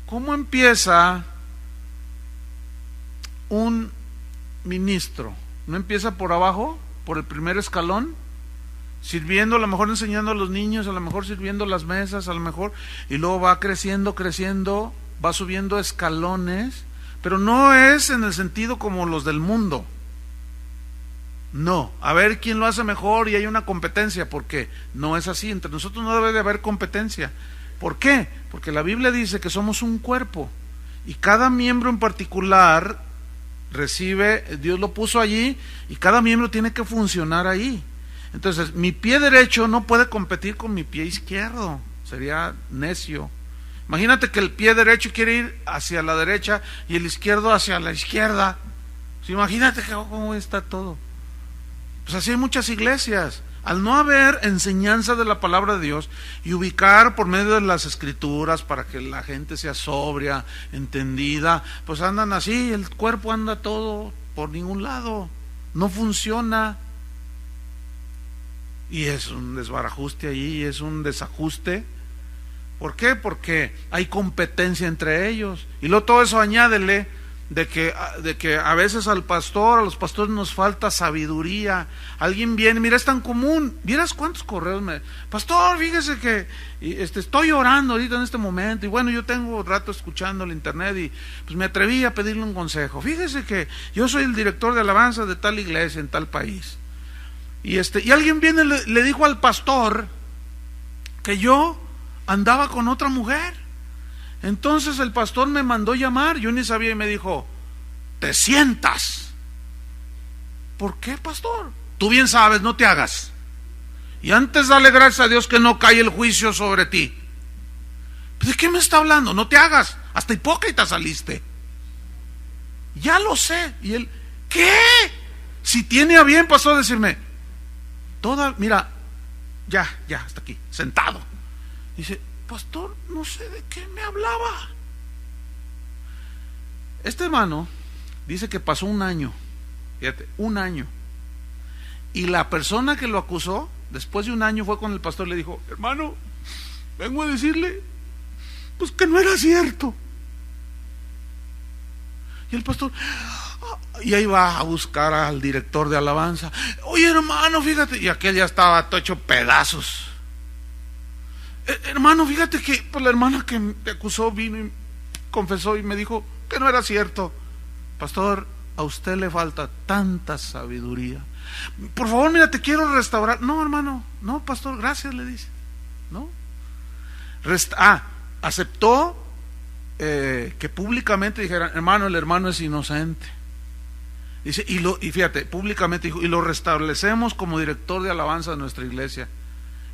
¿cómo empieza un ministro? ¿No empieza por abajo, por el primer escalón? sirviendo, a lo mejor enseñando a los niños, a lo mejor sirviendo las mesas, a lo mejor, y luego va creciendo, va subiendo escalones, pero no es en el sentido como los del mundo. No, a ver quién lo hace mejor y hay una competencia, porque no es así. Entre nosotros no debe de haber competencia. ¿Por qué? Porque la Biblia dice que somos un cuerpo y cada miembro en particular recibe, Dios lo puso allí y cada miembro tiene que funcionar ahí. Entonces, mi pie derecho no puede competir con mi pie izquierdo, sería necio. Imagínate que el pie derecho quiere ir hacia la derecha y el izquierdo hacia la izquierda. Pues imagínate cómo está todo. Pues así hay muchas iglesias. Al no haber enseñanza de la palabra de Dios y ubicar por medio de las escrituras para que la gente sea sobria, entendida, pues andan así, el cuerpo anda todo por ningún lado, no funciona. Y es un desbarajuste allí, es un desajuste. ¿Por qué? Porque hay competencia entre ellos. Y luego todo eso añádele de que a veces a los pastores nos falta sabiduría. Alguien viene, mira, es tan común, miras cuántos correos pastor, fíjese que estoy orando ahorita en este momento, y bueno, yo tengo rato escuchando el internet y pues me atreví a pedirle un consejo. Fíjese que yo soy el director de alabanza de tal iglesia en tal país, y alguien viene y le dijo al pastor que yo andaba con otra mujer. Entonces el pastor me mandó llamar, yo ni sabía, y me dijo: te sientas. ¿Por qué, pastor? Tú bien sabes, no te hagas. Y antes dale gracias a Dios que no cae el juicio sobre ti. ¿De qué me está hablando? No te hagas, hasta hipócrita saliste. Ya lo sé. Y él, ¿qué? Si tiene a bien, pastor, a decirme, mira, ya, hasta aquí, sentado. Dice: pastor, no sé de qué me hablaba. Este hermano dice que pasó un año, fíjate, un año, y la persona que lo acusó, después de un año fue con el pastor y le dijo: hermano, vengo a decirle pues que no era cierto. Y el pastor, y ahí va a buscar al director de alabanza: oye, hermano, fíjate, y aquel ya estaba todo hecho pedazos. Hermano, fíjate que pues, la hermana que te acusó vino y confesó y me dijo que no era cierto. Pastor, a usted le falta tanta sabiduría. Por favor, mira, te quiero restaurar. No, hermano, no, pastor, gracias, le dice. No. Aceptó que públicamente dijeran: hermano, el hermano es inocente. Dice, y fíjate, públicamente dijo: y lo restablecemos como director de alabanza de nuestra iglesia.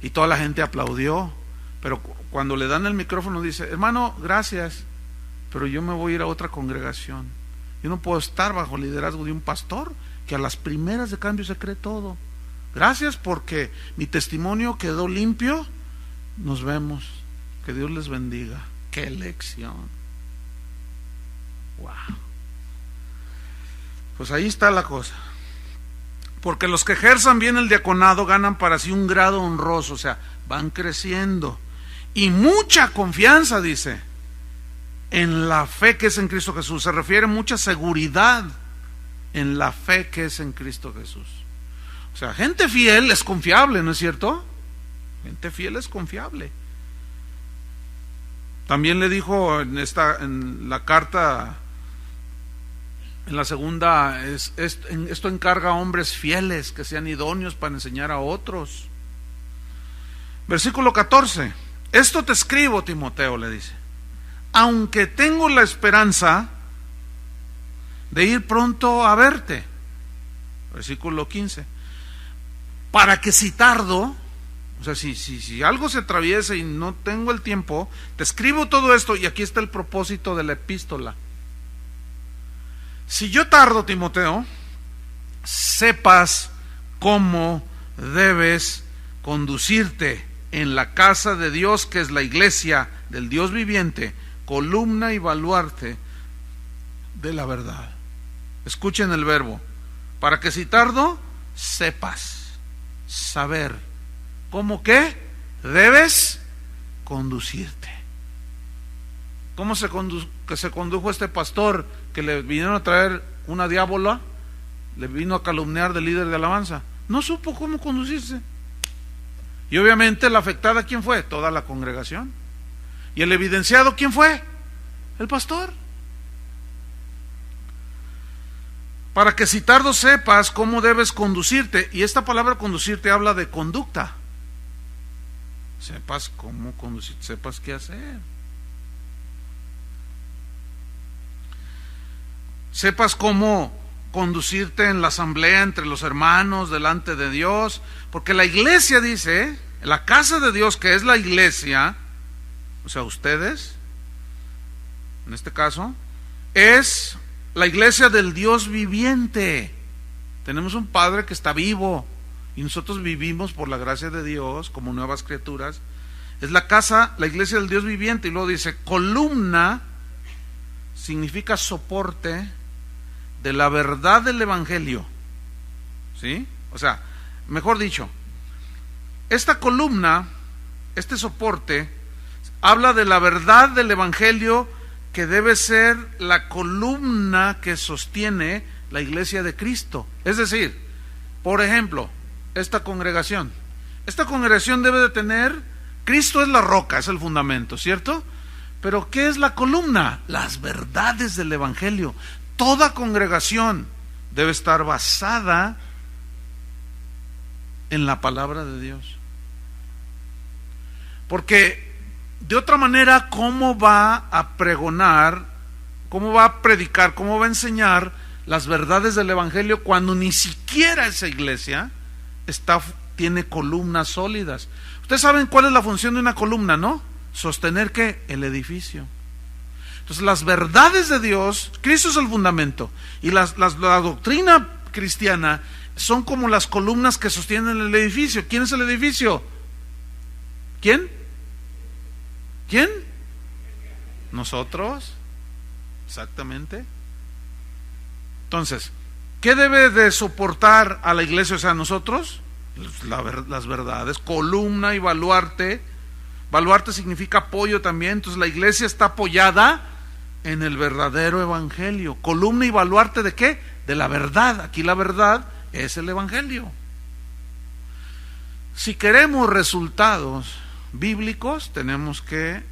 Y toda la gente aplaudió. Pero cuando le dan el micrófono dice: hermano, gracias, pero yo me voy a ir a otra congregación. Yo no puedo estar bajo el liderazgo de un pastor que a las primeras de cambio se cree todo. Gracias porque mi testimonio quedó limpio. Nos vemos. Que Dios les bendiga. ¡Qué lección! ¡Wow! Pues ahí está la cosa. Porque los que ejerzan bien el diaconado ganan para sí un grado honroso, o sea, van creciendo. Y mucha confianza, dice, en la fe que es en Cristo Jesús. Se refiere a mucha seguridad en la fe que es en Cristo Jesús. O sea, gente fiel es confiable, ¿no es cierto? Gente fiel es confiable. También le dijo en la carta, en la segunda, esto encarga a hombres fieles que sean idóneos para enseñar a otros. Versículo 14: esto te escribo, Timoteo, le dice, aunque tengo la esperanza de ir pronto a verte. Versículo 15: para que si tardo, o sea, si algo se atraviesa y no tengo el tiempo, te escribo todo esto, y aquí está el propósito de la epístola. Si yo tardo, Timoteo, sepas cómo debes conducirte en la casa de Dios, que es la iglesia del Dios viviente, columna y baluarte de la verdad. Escuchen el verbo: para que si tardo, sepas, saber cómo que debes conducirte. ¿Cómo se condujo este pastor que le vinieron a traer una diábola? Le vino a calumniar del líder de alabanza. No supo cómo conducirse. Y obviamente la afectada, ¿quién fue? Toda la congregación. ¿Y el evidenciado quién fue? El pastor. Para que si tardo sepas cómo debes conducirte. Y esta palabra conducirte habla de conducta. Sepas cómo conducirte, sepas qué hacer. Sepas cómo conducirte en la asamblea entre los hermanos, delante de Dios. Porque la iglesia dice, la casa de Dios, que es la iglesia, o sea, ustedes, en este caso, es la iglesia del Dios viviente. Tenemos un Padre que está vivo y nosotros vivimos por la gracia de Dios como nuevas criaturas. Es la casa, la iglesia del Dios viviente. Y luego dice, columna significa soporte de la verdad del evangelio. ¿Sí? O sea, mejor dicho, esta columna, este soporte, habla de la verdad del evangelio, que debe ser la columna que sostiene la iglesia de Cristo. Es decir, por ejemplo, esta congregación debe de tener, Cristo es la roca, es el fundamento, ¿cierto? Pero ¿qué es la columna? Las verdades del evangelio. Toda congregación debe estar basada en la palabra de Dios. Porque de otra manera, ¿cómo va a pregonar, cómo va a predicar, cómo va a enseñar las verdades del evangelio cuando ni siquiera esa iglesia tiene columnas sólidas? Ustedes saben cuál es la función de una columna, ¿no? Sostener ¿qué? El edificio. Entonces las verdades de Dios, Cristo es el fundamento, y la doctrina cristiana son como las columnas que sostienen el edificio. ¿Quién es el edificio? ¿Quién? ¿Quién? Nosotros. Exactamente. Entonces, ¿qué debe de soportar a la iglesia, o sea, nosotros? Las verdades, columna y baluarte. Baluarte significa apoyo también. Entonces la iglesia está apoyada en el verdadero evangelio. Columna y baluarte ¿de qué? De la verdad. Aquí la verdad es el evangelio. Si queremos resultados bíblicos, tenemos que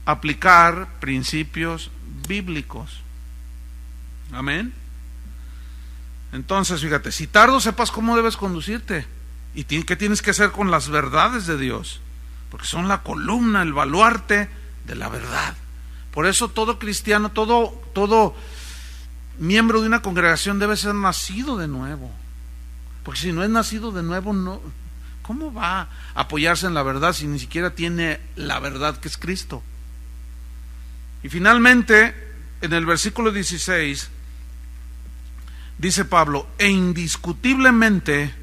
aplicar principios bíblicos. Amén. Entonces, fíjate, si tardo sepas cómo debes conducirte y qué tienes que hacer con las verdades de Dios, porque son la columna, el baluarte de la verdad. Por eso todo cristiano, todo miembro de una congregación debe ser nacido de nuevo. Porque si no es nacido de nuevo, no, ¿cómo va a apoyarse en la verdad si ni siquiera tiene la verdad que es Cristo? Y finalmente, en el versículo 16, dice Pablo, e indiscutiblemente,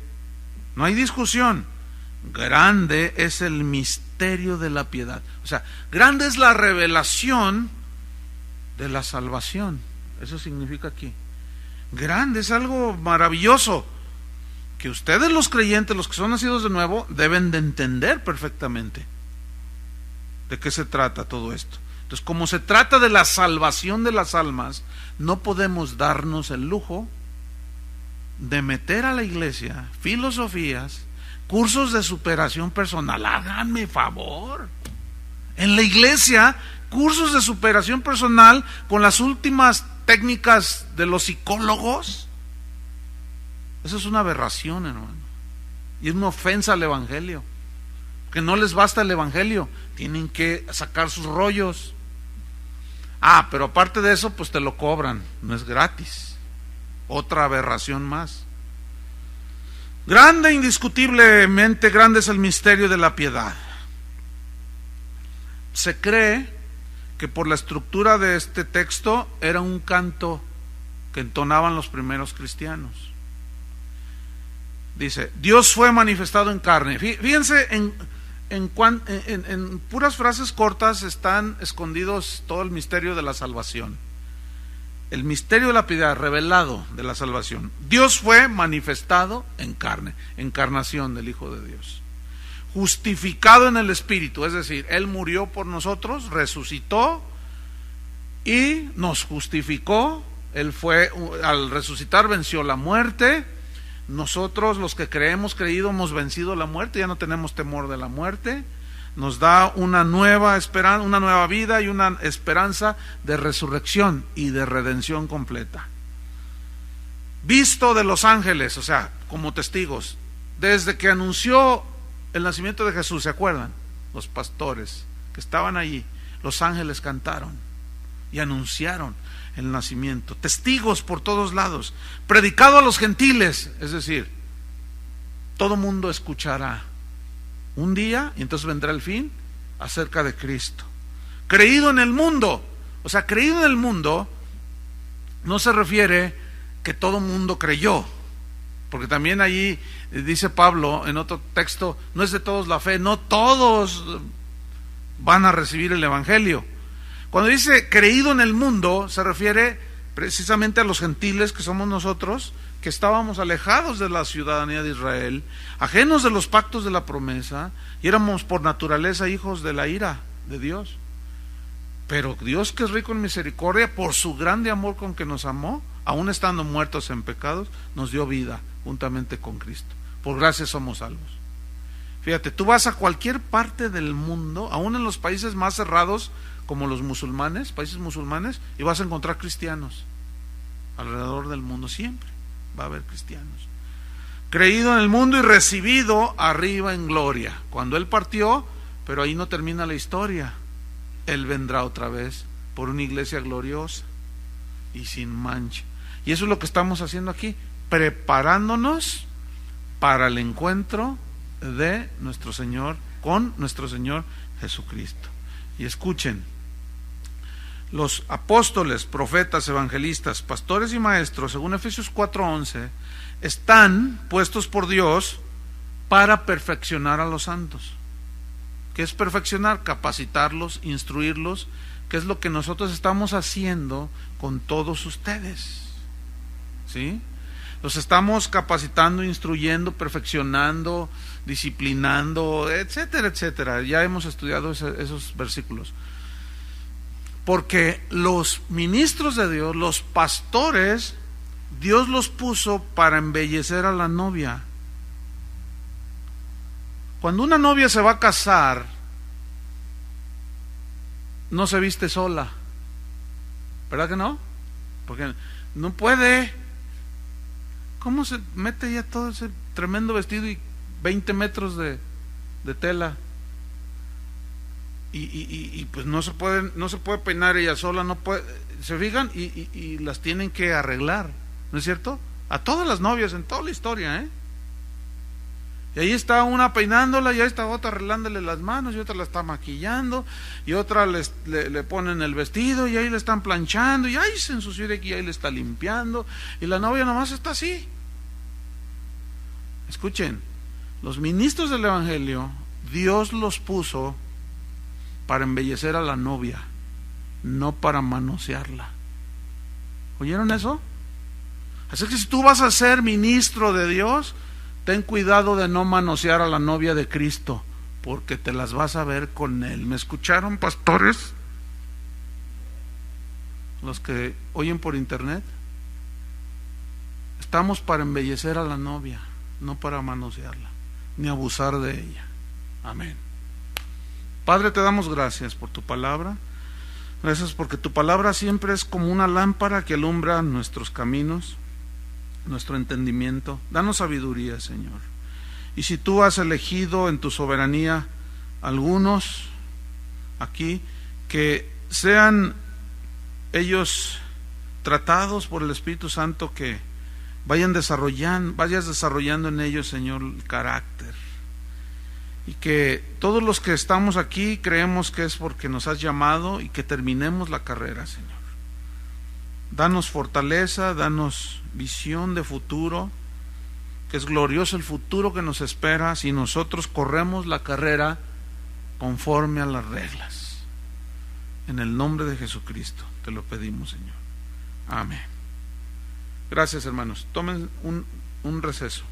no hay discusión, grande es el misterio de la piedad. O sea, grande es la revelación de la salvación. Eso significa aquí. Grande es algo maravilloso, que ustedes los creyentes, los que son nacidos de nuevo, deben de entender perfectamente de qué se trata todo esto. Entonces, como se trata de la salvación de las almas, no podemos darnos el lujo de meter a la iglesia filosofías, cursos de superación personal. Háganme favor. En la iglesia, cursos de superación personal con las últimas técnicas de los psicólogos. Eso es una aberración, hermano. Y es una ofensa al evangelio. Que no les basta el evangelio, tienen que sacar sus rollos. Pero aparte de eso, pues te lo cobran, no es gratis. Otra aberración más. Grande, indiscutiblemente grande es el misterio de la piedad. Se cree que por la estructura de este texto era un canto que entonaban los primeros cristianos. Dice, Dios fue manifestado en carne. Fíjense en puras frases cortas están escondidos todo el misterio de la salvación. El misterio de la piedad revelado de la salvación. Dios fue manifestado en carne, encarnación del Hijo de Dios. Justificado en el Espíritu, es decir, Él murió por nosotros, resucitó y nos justificó. Él fue, al resucitar venció la muerte, Nosotros, los que creído, hemos vencido la muerte, ya no tenemos temor de la muerte. Nos da una nueva esperanza, una nueva vida y una esperanza de resurrección y de redención completa. Visto de los ángeles, o sea, como testigos, desde que anunció el nacimiento de Jesús, ¿se acuerdan? Los pastores que estaban allí, los ángeles cantaron y anunciaron el nacimiento, testigos por todos lados, predicado a los gentiles, es decir, todo mundo escuchará un día, y entonces vendrá el fin, acerca de Cristo. Creído en el mundo, o sea, creído en el mundo no se refiere que todo mundo creyó, porque también allí dice Pablo en otro texto, no es de todos la fe, no todos van a recibir el evangelio. Cuando dice creído en el mundo, se refiere precisamente a los gentiles que somos nosotros, que estábamos alejados de la ciudadanía de Israel, ajenos de los pactos de la promesa, y éramos por naturaleza hijos de la ira de Dios. Pero Dios, que es rico en misericordia, por su grande amor con que nos amó, aun estando muertos en pecados, nos dio vida juntamente con Cristo. Por gracia somos salvos. Fíjate, tú vas a cualquier parte del mundo, aun en los países más cerrados, como los musulmanes, países musulmanes, y vas a encontrar cristianos alrededor del mundo. Siempre va a haber cristianos. Creído en el mundo y recibido arriba en gloria. Cuando Él partió, pero ahí no termina la historia, Él vendrá otra vez por una iglesia gloriosa y sin mancha. Y eso es lo que estamos haciendo aquí, preparándonos para el encuentro de nuestro Señor, con nuestro Señor Jesucristo. Y escuchen, los apóstoles, profetas, evangelistas, pastores y maestros, según Efesios 4:11, están puestos por Dios para perfeccionar a los santos. ¿Qué es perfeccionar? Capacitarlos, instruirlos, que es lo que nosotros estamos haciendo con todos ustedes. ¿Sí? Los estamos capacitando, instruyendo, perfeccionando, disciplinando, etcétera, etcétera. Ya hemos estudiado esos versículos. Porque los ministros de Dios, los pastores, Dios los puso para embellecer a la novia. Cuando una novia se va a casar, no se viste sola, ¿verdad que no? Porque no puede. ¿Cómo se mete ya todo ese tremendo vestido y 20 metros de tela? Y pues no se puede peinar ella sola, no puede, se fijan, y las tienen que arreglar, ¿no es cierto? A todas las novias en toda la historia, y ahí está una peinándola, y ahí está otra arreglándole las manos, y otra la está maquillando, y otra le ponen el vestido, y ahí le están planchando, y ahí se ensució de aquí, y ahí le está limpiando, y la novia nomás está así. Escuchen, los ministros del evangelio, Dios los puso para embellecer a la novia, no para manosearla. ¿Oyeron eso? Así que si tú vas a ser ministro de Dios, ten cuidado de no manosear a la novia de Cristo, porque te las vas a ver con Él. ¿Me escucharon, pastores? Los que oyen por internet. Estamos para embellecer a la novia, no para manosearla, ni abusar de ella. Amén. Padre, te damos gracias por tu palabra. Gracias porque tu palabra siempre es como una lámpara que alumbra nuestros caminos, nuestro entendimiento. Danos sabiduría, Señor. Y si tú has elegido en tu soberanía algunos aquí, que sean ellos tratados por el Espíritu Santo, que vayas desarrollando en ellos, Señor, el carácter. Y que todos los que estamos aquí creemos que es porque nos has llamado, y que terminemos la carrera, Señor. Danos fortaleza, danos visión de futuro, que es glorioso el futuro que nos espera si nosotros corremos la carrera conforme a las reglas. En el nombre de Jesucristo te lo pedimos, Señor. Amén. Gracias, hermanos. Tomen un receso.